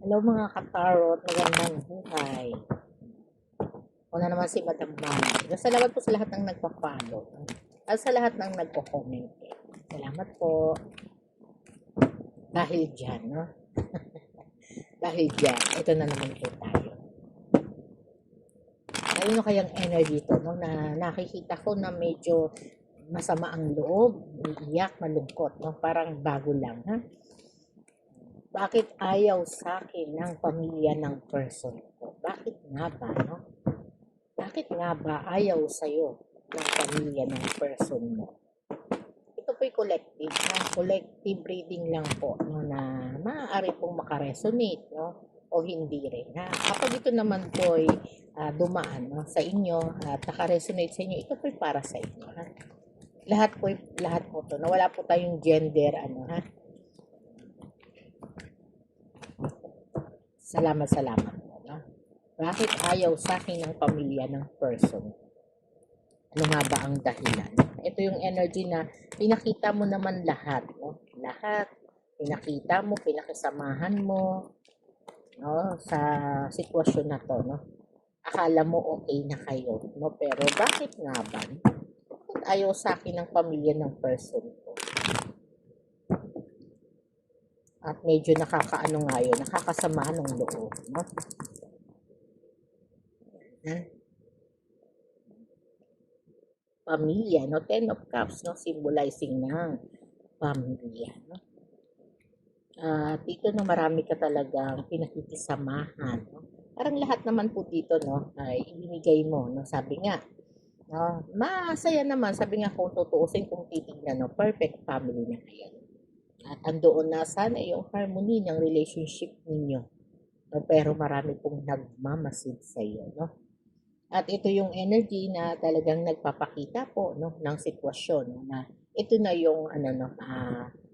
Hello mga katarot, magandang buhay. Una naman si Madam Mami. Salamat po sa lahat ng nagpa-follow. At sa lahat ng nagpo-comment. Salamat po. Dahil dyan, no? Dahil dyan, ito na naman po tayo. Ano kayang energy to, no? Na nakikita ko na medyo masama ang loob, iiyak, malungkot, no? Parang bago lang, ha? Bakit ayaw sa akin ng pamilya ng person ko? Bakit nga ba, no? Bakit nga ba ayaw sa'yo ng pamilya ng person mo? Ito po'y collective, na collective reading lang po, no, na maaari pong makaresonate, no, o hindi rin. Ha? Kapag ito naman po'y dumaan, no, sa inyo at nakaresonate sa inyo, ito po'y para sa inyo. Ha? Lahat po to, na wala po tayong gender, ano, ha? Salamat po, no? Bakit ayaw sa akin ng pamilya ng person? Ano nga ba ang dahilan? Ito yung energy na pinakita mo naman lahat, no? Lahat. Pinakita mo, pinakisamahan mo, no? Sa sitwasyon na to, no? Akala mo okay na kayo, no? Pero bakit nga ba? Bakit ayaw sa akin ng pamilya ng person ko? At medyo nakakaano nga yun, nakakasama ng loob, no? Pamilya, no? Ten of Cups, no? Symbolizing ng pamilya, no? Dito no, marami ka talagang pinakikisamahan, no? Parang lahat naman po dito, no, ay ibinigay mo, no? Sabi nga, no, masaya naman, sabi nga kung tutuusin, kung titignan, no, perfect family na kayo. At andoon na sana yung harmony ng relationship ninyo. No? Pero marami pong nagmamasid sa iyo, no? At ito yung energy na talagang nagpapakita po, no, ng sitwasyon, no, na ito na yung ano, no,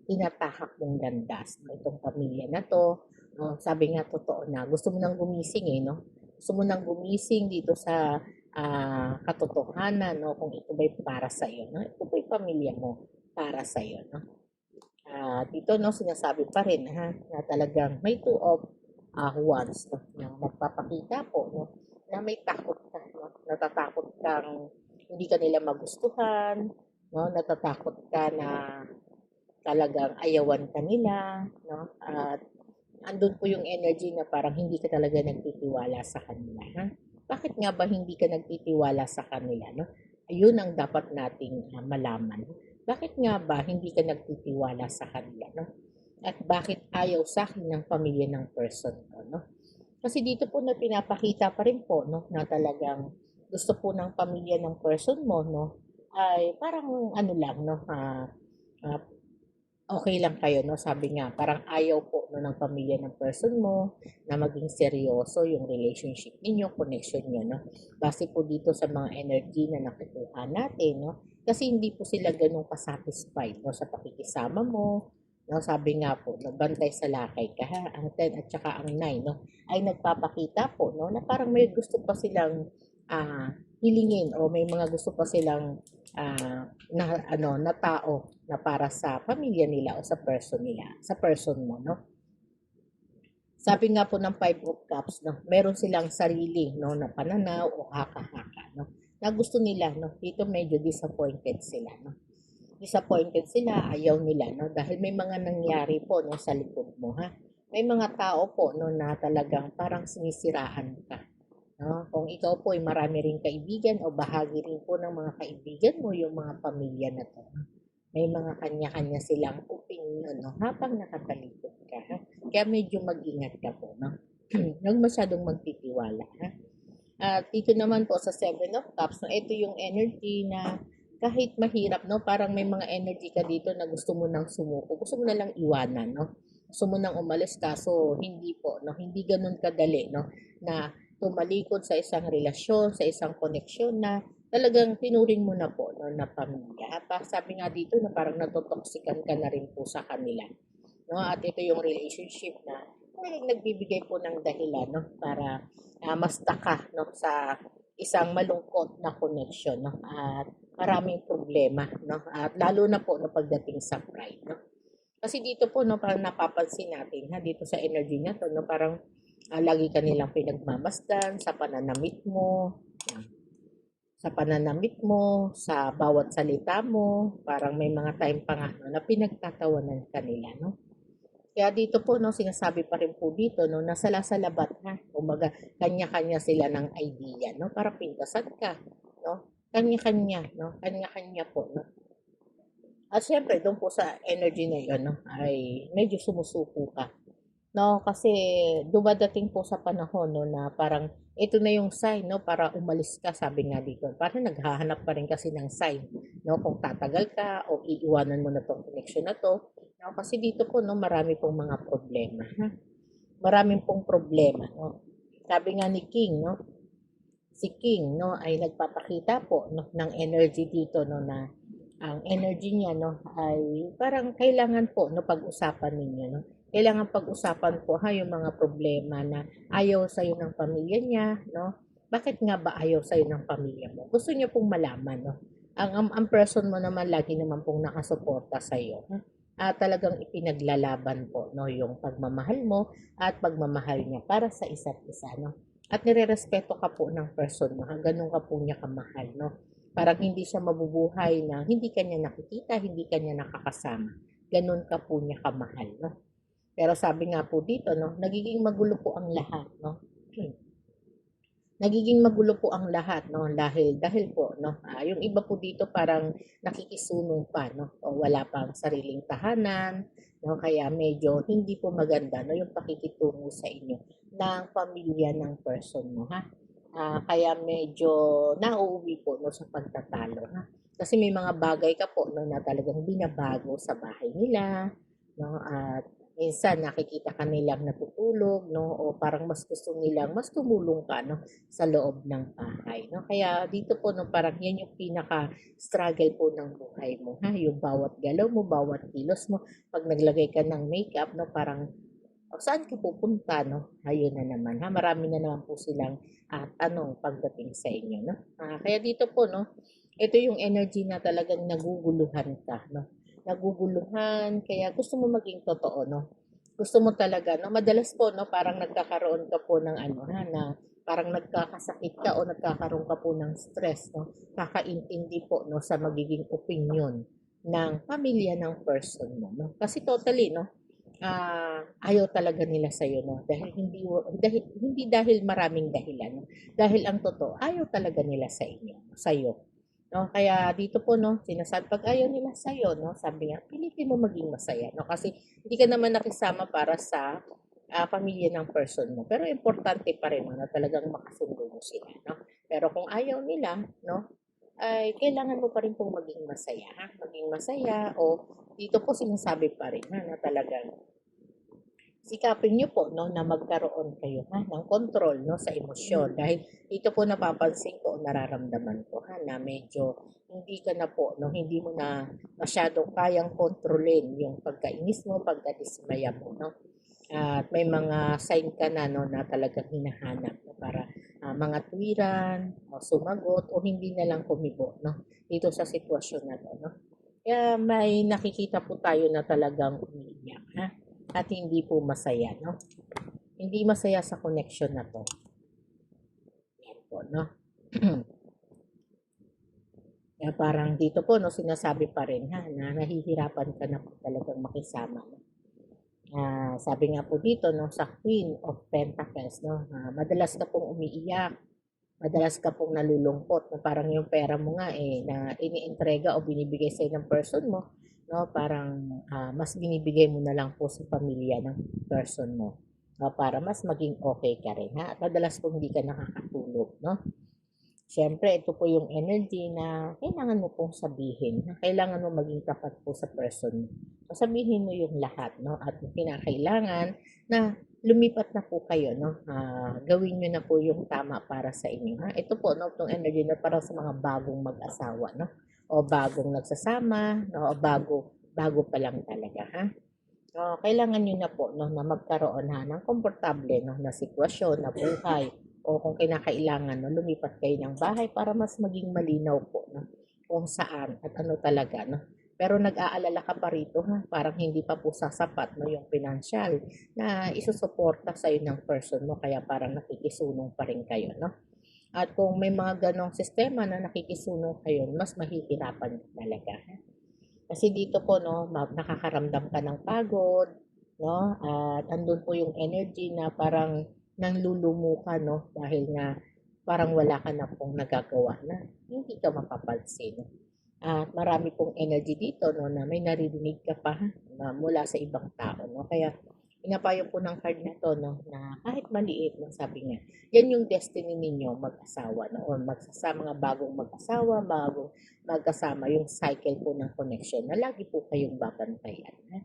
tinatahak mong landas, no, itong pamilya na to, no. Sabi nga totoo na gusto mo nang gumising, eh, no? Gusto mo nang gumising dito sa katotohanan, no, kung ito ba'y para sa iyo, no? Ito ba'y pamilya mo para sa iyo, no? Dito, no, sinasabi pa rin, ha, na talagang may two of wands, no, na magpapakita po, no, na may takot ka, no? Natatakot kang hindi ka nila magustuhan, no? Natatakot ka na talagang ayawan ka nila, no? At andun po yung energy na parang hindi ka talaga nagtitiwala sa kanila, ha? Bakit nga ba hindi ka nagtitiwala sa kanila, no? Ayun ang dapat nating malaman. Bakit nga ba hindi ka nagtitiwala sa kanila, no? At bakit ayaw sa akin ng pamilya ng person ko, no? Kasi dito po na pinapakita pa rin po, no, na talagang gusto po ng pamilya ng person mo, no, ay parang ano lang, no, ah, okay lang kayo, no? Sabi nga, parang ayaw po, no, ng pamilya ng person mo na maging seryoso yung relationship ninyo, connection nyo, no? Base po dito sa mga energy na nakukuha natin, no? Kasi hindi po sila ganun ka-satisfied, no, sa pakikisama mo, no? Sabi nga po, no, bantay sa lakay ka, ha? Ang 10 at saka ang 9, no, ay nagpapakita po, no, na parang may gusto pa silang ah, hilingin o may mga gusto pa silang na ano na tao na para sa pamilya nila o sa person nila, sa person mo, no? Sabi nga po ng Five of Cups, no, meron silang sarili, no, na pananaw o haka-haka, no, na gusto nila, no, dito medyo disappointed sila, no. Disappointed sila, ayaw nila, no, dahil may mga nangyari po, no, sa likod mo, ha. May mga tao po, no, na talagang parang sinisiraan ka, no? Kung ikaw po ay marami ring kaibigan o bahagi rin po ng mga kaibigan mo yung mga pamilya na to. May mga kanya-kanya silang opinion, no? Habang nakatalikod ka, ha? Kaya medyo mag-ingat ka po, no? Huwag masyadong magtitiwala, ha? At dito naman po sa Seven of Cups, no, ito yung energy na kahit mahirap, no, parang may mga energy ka dito na gusto mo nang sumuko, gusto mo na lang iwanan, no? Gusto mo nang umalis kaso hindi po, no? Hindi ganoon kadali, no? Na tumalikod sa isang relasyon, sa isang koneksyon na talagang tinuring mo na po, no, na pamilya. At sabi nga dito na parang natotoksikan ka na rin po sa kanila, no? At ito yung relationship na talagang nagbibigay po ng dahilan, no, para mastak ka, no, sa isang malungkot na connection, no, at maraming problema, no, at lalo na po no pagdating sa pride, no. Kasi dito po, no, parang napapansin natin, ha, dito sa energy na to, no, parang lagi ka nilang pinagmamasdan sa pananamit mo, sa pananamit mo, sa bawat salita mo, parang may mga time pa nga no, na pinagtatawanan ka nila, no? Kaya dito po, no, sinasabi pa rin po dito, no, nasa salabat ha. Kumbaga, kanya-kanya sila ng idea, no? Para pintasan ka, no? Kanya-kanya, no? Kanya-kanya po, no? At syempre, doon po sa energy na yun, no, ay medyo sumusuko ka. No, kasi dumadating po sa panahon no na parang ito na yung sign no para umalis ka sabi nga dito. Parang naghahanap pa rin kasi ng sign no kung tatagal ka o iiwanan mo na tong connection na to. No, kasi dito po no marami pong mga problema, ha. Maraming pong problema no. Sabi nga ni King no, si King no ay nagpapakita po no ng energy dito no na ang energy niya no ay parang kailangan po no pag-usapan ninyo no. Kailangan pag-usapan po ha yung mga problema na ayaw sa ng pamilya niya no. Bakit nga ba ayaw sa ng pamilya mo? Gusto niya pong malaman no. Ang person mo naman lagi naman pong nakasuporta sa iyo. Talagang ipinaglalaban po no yung pagmamahal mo at pagmamahal niya para sa isa't isa no. At nirerespeto ka po ng person mo, ganun ka po niya kamahal, no? Parang hindi siya mabubuhay na hindi kanya nakikita, hindi kanya nakakasama. Ganun ka po niya kamahal, no? Pero sabi nga po dito, no, nagiging magulo po ang lahat, no? Nagiging magulo po ang lahat, no? Dahil po, no, yung iba po dito parang nakikisunong pa, no? O wala pang sariling tahanan, no? Kaya medyo hindi po maganda, no, yung pakikitungo sa inyo ng pamilya ng person mo, ha? Kaya medyo nauuwi po, no, sa pagtatalo, ha? Kasi may mga bagay ka po, no, na talagang binabago sa bahay nila, no? At minsan nakikita ka nilang natutulog, no? O parang mas gusto nilang mas tumulong ka, no? Sa loob ng bahay, no? Kaya dito po, no, parang yan yung pinaka-struggle po ng buhay mo, ha? Yung bawat galaw mo, bawat kilos mo, pag naglagay ka ng makeup, no, parang saan ka pupunta, no? Ayun na naman, ha? Marami na naman po silang tanong pagdating sa inyo, no? Kaya dito po, no, ito yung energy na talagang naguguluhan ka, no? Naguguluhan, kaya gusto mo maging totoo, no? Gusto mo talaga, no? Madalas po, no, parang nagkakaroon ka po ng ano, ha, na parang nagkakasakit ka o nagkakaroon ka po ng stress, no? Kakaintindi po, no, sa magiging opinion ng pamilya ng person mo, no? Kasi totally, no, ayaw talaga nila sa iyo, no? Hindi dahil maraming dahilan, no? Dahil ang totoo, ayaw talaga nila sa inyo, sa iyo. No, kaya dito po no, sinasabi pag ayaw nila sa iyo, no, sabi nga, pilitin mo maging masaya, no, kasi hindi ka naman nakisama para sa pamilya ng person mo. Pero importante pa rin no, na talagang makasundo mo sila, no. Pero kung ayaw nila, no, ay kailangan mo pa rin pong maging masaya, ha? Maging masaya o dito po sinasabi pa rin ha, na talagang sikapin niyo po no na magkaroon kayo ha ng kontrol no sa emosyon dahil dito po napapansin ko nararamdaman ko ha na medyo hindi ka na po no hindi mo na masyadong kayang kontrolin yung pagkainis mo, pagkadismaya mo no. At may mga sign ka na no na talagang hinahanap no, para mga tuwiran o sumagot o hindi na lang kumibo no dito sa sitwasyon na to no. Kaya may nakikita po tayo na talagang umiiyak ha at hindi po masaya, no? Hindi masaya sa connection na to. Yan po, no? Kaya parang dito po, no, sinasabi pa rin, ha, na nahihirapan ka na po talagang makisama, no? Sabi nga po dito, no, sa Queen of Pentacles, no, madalas ka pong umiiyak, madalas ka pong nalulungkot, no, parang yung pera mo nga, na iniintrega o binibigay sa ng person mo, no, parang mas binibigay mo na lang po sa pamilya ng person mo, no, para mas maging okay ka rin, ha? At madalas po hindi ka nakakatulog, no? Siyempre, ito po yung energy na kailangan mo pong sabihin, ha? Kailangan mo maging tapat po sa person mo. So, sabihin mo yung lahat, no? At kinakailangan na lumipat na po kayo, no? Gawin nyo na po yung tama para sa inyo, ha? Ito po, no, itong energy na para sa mga bagong mag-asawa, no? O bagong nagsasama, no? O bago pa lang talaga, ha? Kailangan nyo na po, no, na magkaroon ha, ng komportable, no, na sitwasyon, na buhay, o kung kinakailangan, no, lumipat kayo ng bahay para mas maging malinaw po, no, kung saan at ano talaga, no, Pero nag-aalala ka pa rito ha, parang hindi pa po sasapat no yung financial na isusuporta sa ng person mo kaya parang nakikisunong pa rin kayo no. At kung may mga ganong sistema na nakikisunong kayo, mas mahihirapan talaga. Kasi dito po no, nakakaramdam ka ng pagod, no? At andun po yung energy na parang nanlulumo ka no dahil nga parang wala ka na pong nagagawa na hindi ka mapapansin. At marami pong energy dito no na may naririnig ka pa na mula sa ibang tao no. Kaya pinapayo po ng card na to no na kahit maliit no sabi niya, yan yung destiny ninyo mag-asawa no o magsasama mga bagong mag-asawa, bagong magkasama yung cycle po ng connection na lagi po kayong babantayan. Ha?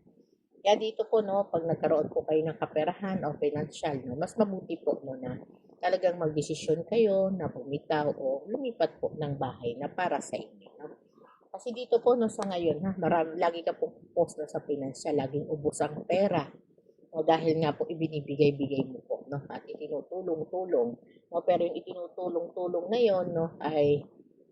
Kaya dito po no, pag nagkaroon po kayo ng kaperahan o financial, no, mas mabuti po no na talagang magdesisyon kayo na bumitaw o lumipat po ng bahay na para sa inyo. No? Kasi dito po no sa ngayon ha, lagi ka po post no, sa financial, laging ubos ang pera. No, dahil nga po ibinibigay-bigay mo po no, at itinutulong-tulong. No, pero yung itinutulong-tulong na yon no, ay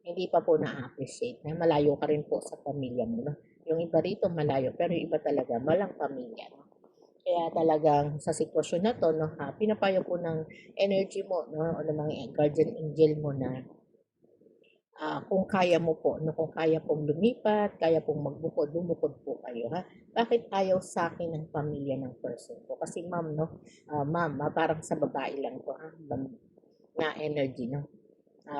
hindi pa po na-appreciate. Na malayo ka rin po sa pamilya mo. No? Yung iba rito malayo, pero yung iba talaga malang pamilya. No? Kaya talagang sa sitwasyon na to, no, pinapayo po ng energy mo no, o ng mga guardian angel mo na kung kaya mo po, no, kung kaya pong lumipat, kaya pong magbukod, bumukod po kayo, ha? Bakit ayaw sa akin ng pamilya ng person ko? Kasi ma'am, no, ma'am, parang sa babae lang to, ha, na energy, no?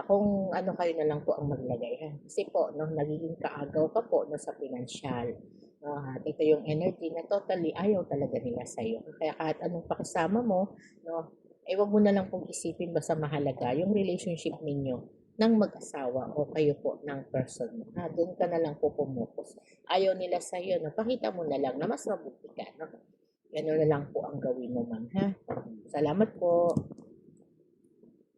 Kung ano kayo na lang po ang maglagay, ha? Kasi po, no, nagiging kaagaw ka po, no, sa financial. No, at ito yung energy na totally ayaw talaga nila sa'yo. Kaya kahit anong pakisama mo, no, wag mo na lang pong isipin basta mahalaga yung relationship ninyo ng mag-asawa o kayo po ng person mo. Doon ka na lang po pumutos. Ayaw nila sa iyo, no? Pakita mo na lang na mas mabuti ka. No? Ganun na lang po ang gawin mo, ma'am. Ha? Salamat po.